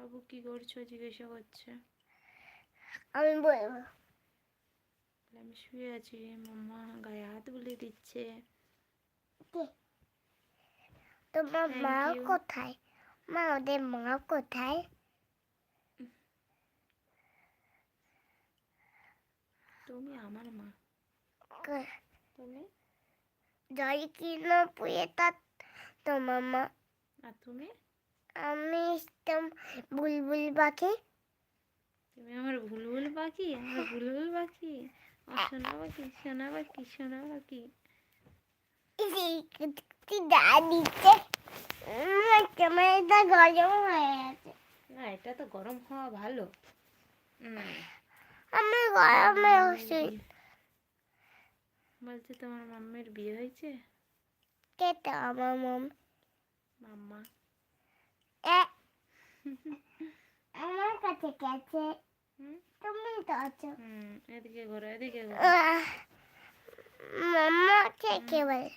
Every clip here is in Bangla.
বাবু কি করছো জিজ্ঞাসা করছে। আমি বলবো আমি শুয়ে আছি, মাম্মা গায়ে হাত বুলিয়ে দিচ্ছে। তোমার মা থ্যাংক ইউ। কোথায়? মা, ওদের মা কোথায়? তুমি আমার মা। তুমি জয় কি না পুয়ে তার তোমার মা। আর তুমি? আমি বুলবুল পাখি। তুমি আমার বুলবুল পাখি? আমার বুলবুল পাখি, আমার সোনা পাখি, সোনা পাখি, সোনা পাখি। দা দিচ্ছে ক্যামেরাটা গরম হয়ে গেছে। না, এটা তো গরম হওয়া ভালো। আমি গরমে ওষুধ বলছে তোমার মাম্মের বিয়ে হয়েছে? খেতে আমার মম মাম্মা আমার কাছে গেছে। তুমি তো আছো। এদিকে ঘোরো, এদিকে ঘোরো। মাম্মা কে বলে?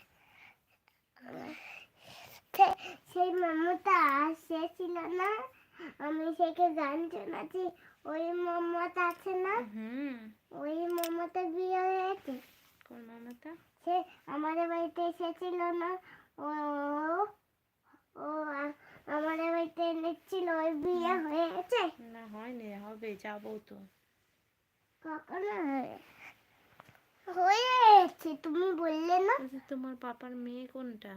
সেই মাম্মাটা আসছিল না, আমি সেকে গান শোনাচ্ছি। ওই মাম্মাটা আছে না, ওই মাম্মাটা বিয়ে হয়েছে। কোন মামাটা? সে আমাদের বাড়িতে এসেছিল না, ও ও আমাদের বাড়িতে এনেছিল। ওই বিয়ে হয়েছে? না, হয়নি, হবে, যাবো তো। কখনো হয়েছে? তুমি বললে না। তোমার পাপার মেয়ে কোনটা?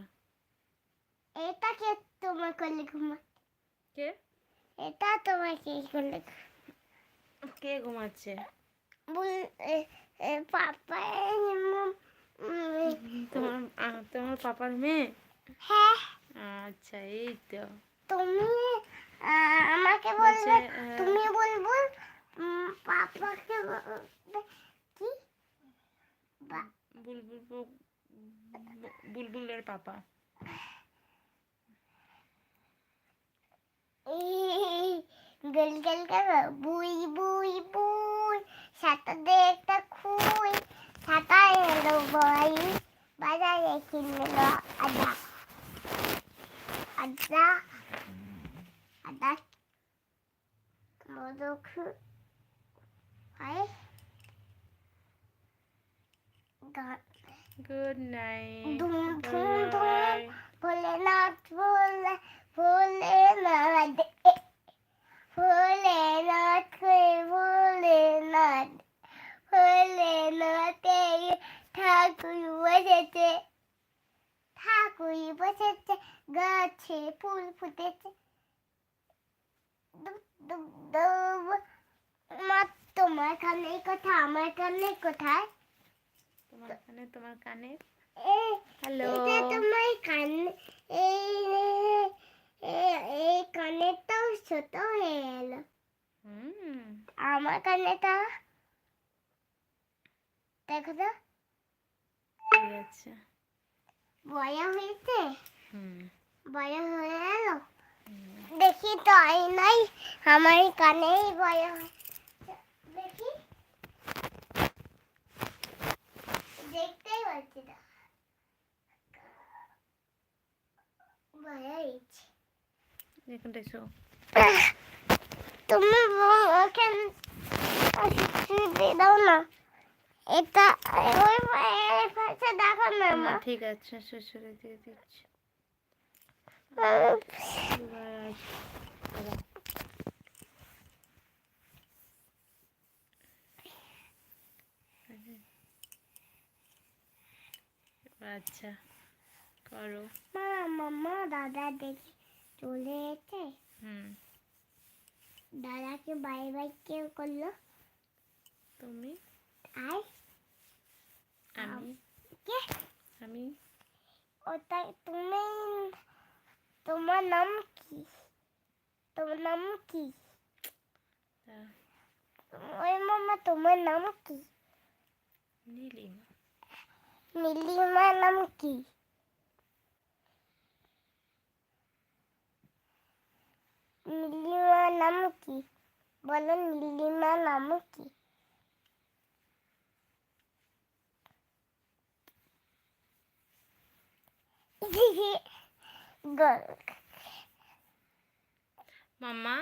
এটা কে তোমার কোলে ঘুমা? কে? এটা তোমার কে কোলে? কে ঘুমাচ্ছে? পাপা। তোমার পাপার মেয়ে? হ্যাঁ। আচ্ছা, এই তো। তুমি আমাকে বলবে, তুমি বলবো পাপাকে কি বুলবুলের পাপা। গল গল গল বুই বুই বুই, সাটাতে একটা খুই, সাটা এলো বই, বাজারে কিনলো আদা। আদা আদা মোদক হয়। Good night. ধুম ধুম ধুম ভোলেনাথ ভোলে ভোলেনাথ ভোলেনাথ ভোলেনাথ ভোলেনাথ ঠাকুর বসেছে, ঠাকুর বসেছে, গাছে ফুল ফুটেছে। তোমার কানে কোথায়? আমার কানে কোথায়? তোমার কানে। হ্যালো, এটা তোমার কান। এই কানেরটাও ছোট হয়ে গেল। আমার কানেটা দেখো তো, ঠিক আছে। বড় হয়েছে। বড় হয়ে গেল। দেখি তো আয়নায় আমার কানেই বড় হয়েছে। দেখি, দেখতেই পাচ্ছি না। বড় হয়েছে। এখন দেখো। তুমি ওকে দাও না, এটা ওই পাশে দেখো না। ঠিক আছে, শ্বশুরে দিয়ে দিচ্ছি। আচ্ছা, করো। মামা দাদা দেখি চলে এসেছে। দাদাকে বাই বাই কে করলো? তুমি। আর কে? আমি। ওটা তুমি। তোমার নাম কি? তোমার নাম কি? ওই মামা তোমার নাম কি? নীলিমা। নীলিমার নাম কি? নীলিমার নাম কি? বলো, নীলিমার নাম কি? মাম্মা।